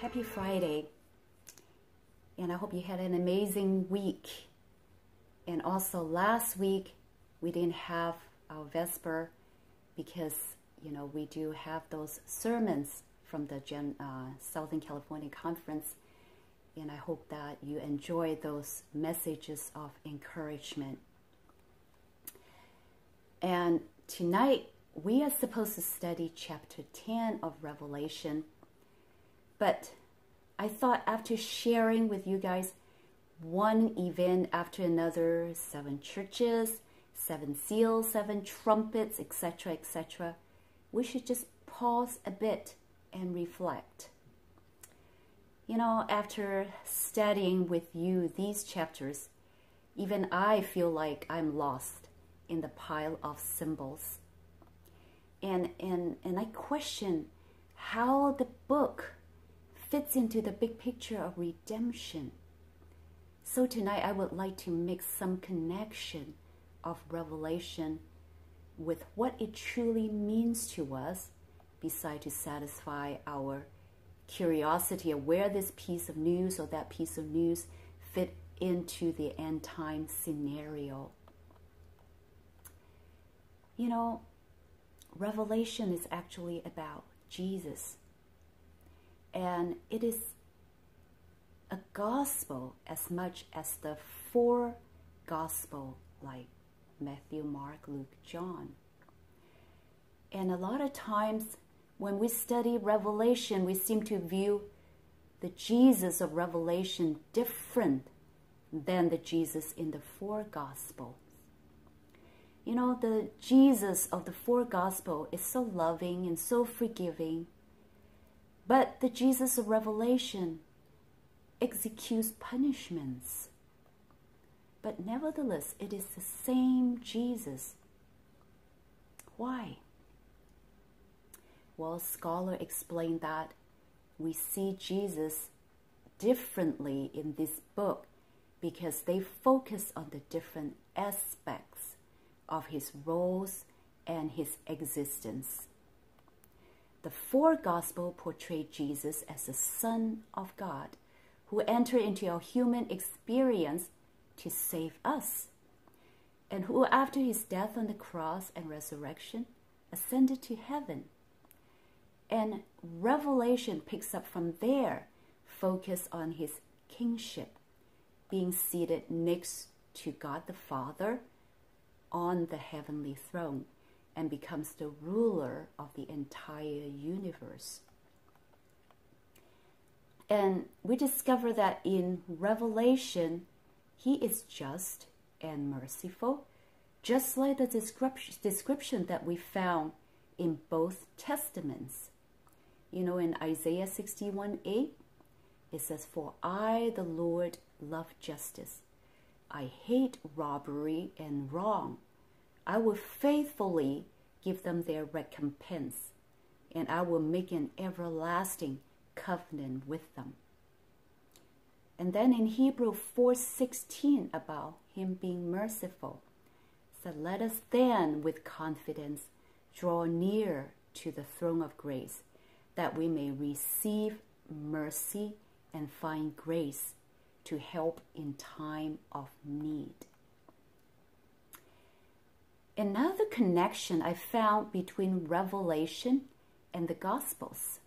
Happy Friday, and I hope you had an amazing week. And also last week we didn't have our Vesper because we do have those sermons from the Southern California Conference, and I hope that you enjoy those messages of encouragement. And tonight we are supposed to study chapter 10 of Revelation. But I thought after sharing with you guys one event after another, 7 churches, 7 seals, 7 trumpets, etc., etc., we should just pause a bit and reflect. After studying with you these chapters, even I feel like I'm lost in the pile of symbols. And I question how the book fits into the big picture of redemption. So tonight I would like to make some connection of Revelation with what it truly means to us, besides to satisfy our curiosity of where this piece of news or that piece of news fit into the end time scenario. Revelation is actually about Jesus. And it is a gospel as much as the 4 gospels like Matthew, Mark, Luke, John. And a lot of times when we study Revelation, we seem to view the Jesus of Revelation different than the Jesus in the 4 gospels. The Jesus of the 4 gospels is so loving and so forgiving. But the Jesus of Revelation executes punishments. But nevertheless, it is the same Jesus. Why? Well, scholars explain that we see Jesus differently in this book because they focus on the different aspects of his roles and his existence. The 4 Gospels portray Jesus as the Son of God who entered into our human experience to save us, and who after his death on the cross and resurrection ascended to heaven. And Revelation picks up from there, focus on his kingship, being seated next to God the Father on the heavenly throne, and becomes the ruler of the entire universe. And we discover that in Revelation, he is just and merciful, just like the description that we found in both testaments. In Isaiah 61:8, it says, "For I, the Lord, love justice. I hate robbery and wrong. I will faithfully give them their recompense, and I will make an everlasting covenant with them." And then in Hebrews 4:16, about him being merciful, said, "Let us then with confidence draw near to the throne of grace, that we may receive mercy and find grace to help in time of need." Another connection I found between Revelation and the Gospels.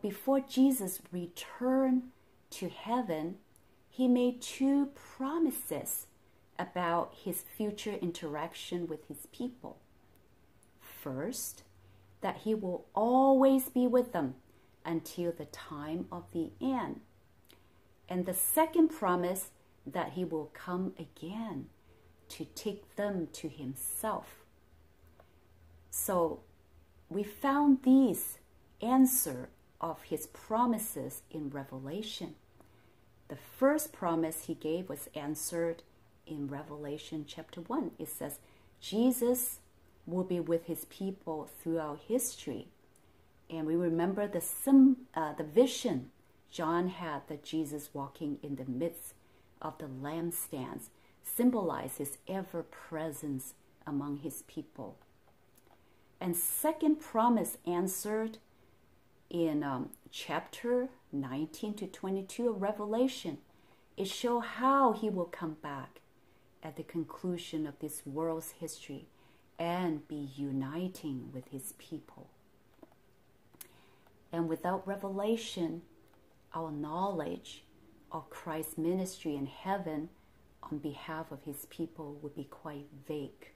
Before Jesus returned to heaven, he made 2 promises about his future interaction with his people. First, that he will always be with them until the time of the end. And the second promise, that he will come again to take them to himself. So we found these answer of his promises in Revelation. The first promise he gave was answered in Revelation chapter 1. It says, Jesus will be with his people throughout history. And we remember the vision John had, that Jesus walking in the midst of the lampstands symbolizes his ever-presence among his people. And second promise answered in chapter 19 to 22 of Revelation, it shows how he will come back at the conclusion of this world's history and be uniting with his people. And without revelation, our knowledge of Christ's ministry in heaven on behalf of his people would be quite vague.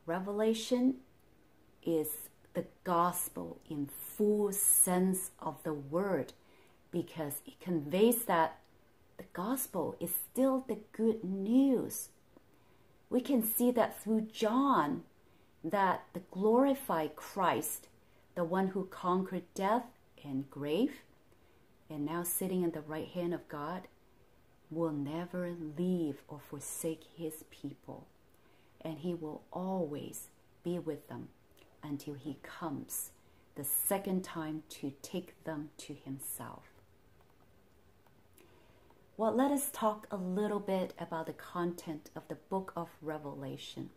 Revelation is the gospel in full sense of the word, because it conveys that the gospel is still the good news. We can see that through John, that the glorified Christ, the one who conquered death and grave, and now sitting at the right hand of God, will never leave or forsake his people. And he will always be with them until he comes the second time to take them to himself. Well, let us talk a little bit about the content of the book of Revelation.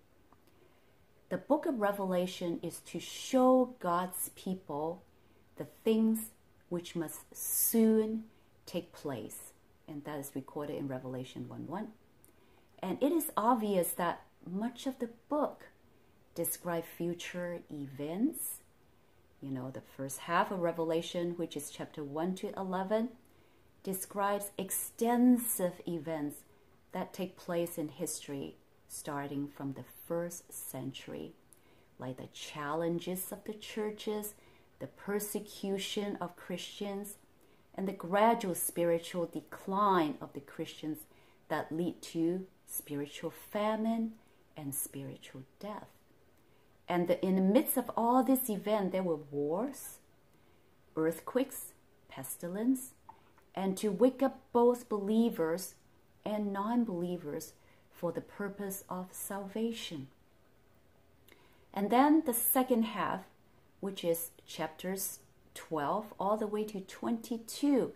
The book of Revelation is to show God's people the things which must soon take place. And that is recorded in Revelation 1:1. And it is obvious that much of the book describes future events. You know, the first half of Revelation, which is chapter 1 to 11, describes extensive events that take place in history starting from the first century, like the challenges of the churches, the persecution of Christians, and the gradual spiritual decline of the Christians that lead to spiritual famine and spiritual death. And in the midst of all this event, there were wars, earthquakes, pestilence, and to wake up both believers and non-believers for the purpose of salvation. And then the second half, which is chapters 12 all the way to 22,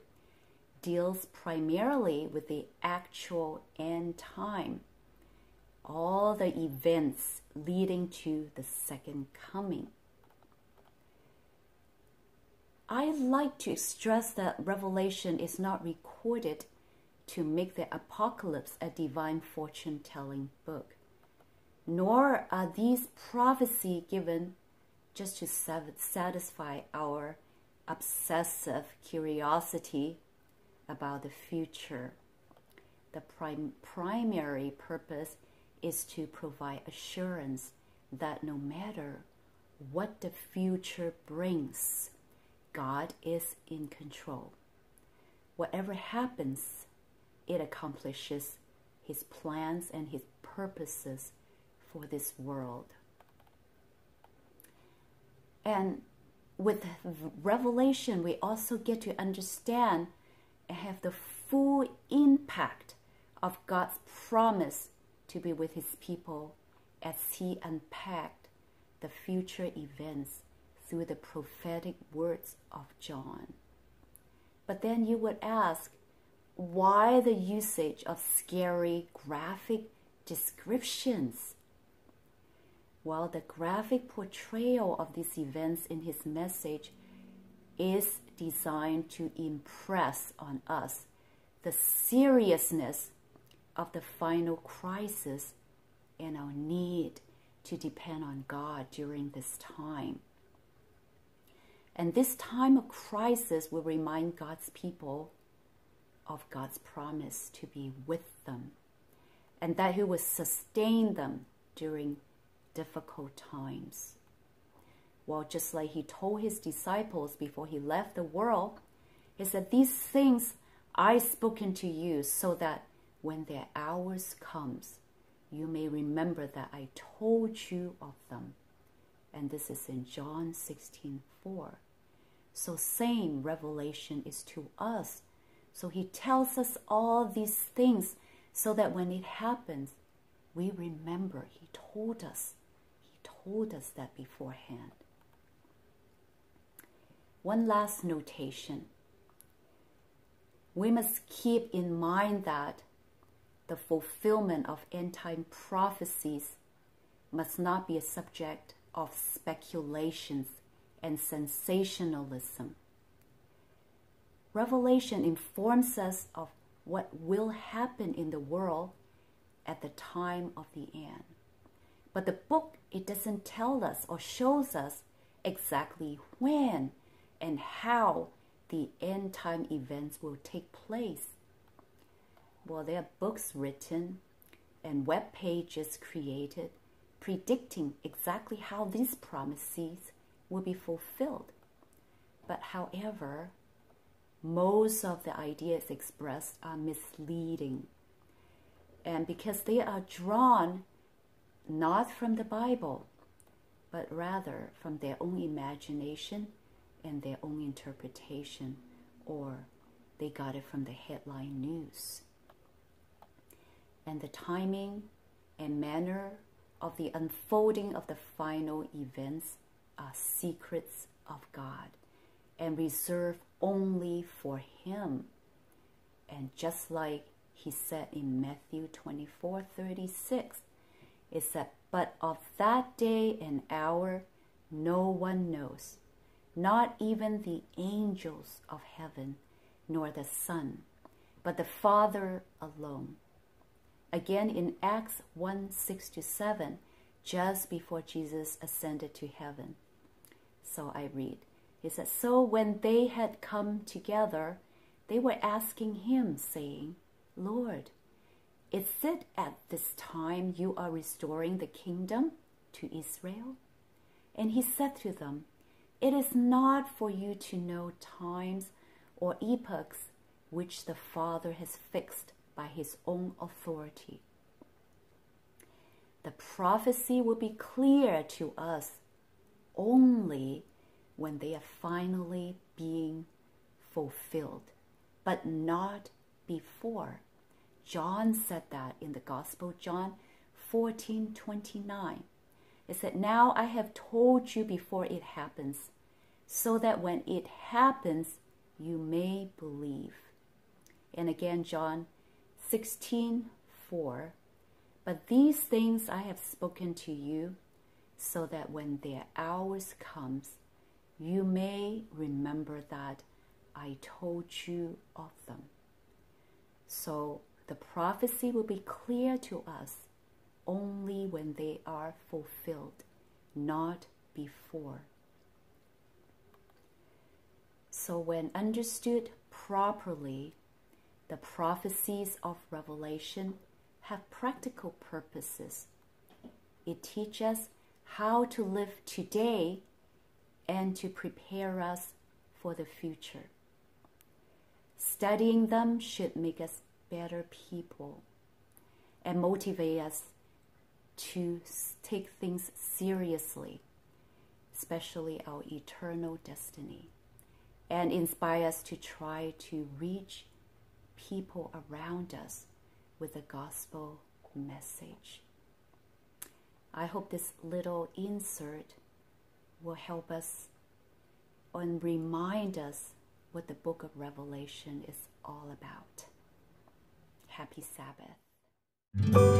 deals primarily with the actual end time, all the events leading to the second coming. I like to stress that Revelation is not recorded to make the apocalypse a divine fortune-telling book, nor are these prophecies given just to satisfy our obsessive curiosity about the future. The primary purpose is to provide assurance that no matter what the future brings, God is in control. Whatever happens, it accomplishes his plans and his purposes for this world. And with Revelation, we also get to understand and have the full impact of God's promise to be with his people as he unpacked the future events through the prophetic words of John. But then you would ask, why the usage of scary graphic descriptions? Well, the graphic portrayal of these events in his message is designed to impress on us the seriousness of the final crisis and our need to depend on God during this time. And this time of crisis will remind God's people of God's promise to be with them, and that he will sustain them during difficult times. Well, just like he told his disciples before he left the world, he said, "These things I've spoken to you so that when their hours comes, you may remember that I told you of them." And this is in John 16:4. So same revelation is to us. So he tells us all these things so that when it happens, we remember he told us. He told us that beforehand. One last notation. We must keep in mind that the fulfillment of end-time prophecies must not be a subject of speculations and sensationalism. Revelation informs us of what will happen in the world at the time of the end. But the book, it doesn't tell us or shows us exactly when and how the end time events will take place. Well, there are books written and web pages created predicting exactly how these promises will be fulfilled. But however, most of the ideas expressed are misleading. And because they are drawn not from the Bible, but rather from their own imagination and their own interpretation, or they got it from the headline news. And the timing and manner of the unfolding of the final events are secrets of God and reserved only for Him. And just like He said in Matthew 24:36, it said, "But of that day and hour no one knows, not even the angels of heaven, nor the Son, but the Father alone." Again in Acts 1:6-7, just before Jesus ascended to heaven. So I read, it says, "So when they had come together, they were asking Him, saying, 'Lord, is it at this time you are restoring the kingdom to Israel?' And He said to them, 'It is not for you to know times or epochs which the Father has fixed by His own authority.'" The prophecy will be clear to us only when they are finally being fulfilled, but not before. John said that in the Gospel, John 14:29. It said, "Now I have told you before it happens, so that when it happens, you may believe." And again, John 16:4. "But these things I have spoken to you, so that when their hours comes, you may remember that I told you of them." So the prophecy will be clear to us only when they are fulfilled, not before. So when understood properly, the prophecies of Revelation have practical purposes. It teaches us how to live today and to prepare us for the future. Studying them should make us better people and motivate us to take things seriously, especially our eternal destiny, and inspire us to try to reach people around us with the gospel message. I hope this little insert will help us and remind us what the book of Revelation is all about. Happy Sabbath.